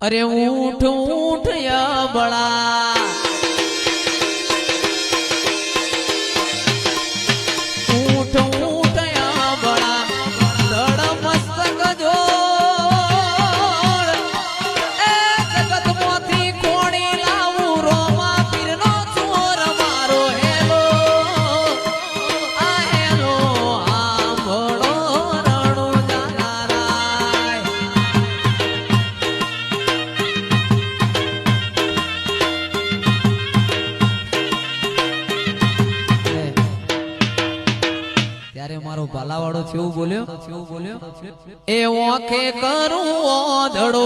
अरे ऊठ ऊठ या बड़ा ऊठ ऊठ या बड़ा लड़ मस्तक जो ए जगत मोती कोणी लावू रोमा पीरनो चोर मारो हेलो आ हेलो आंभळो रणो जानाराय ત્યારે મારો ભાલાવાળો છેવું બોલ્યો એ ઓખે કરું ઓધડો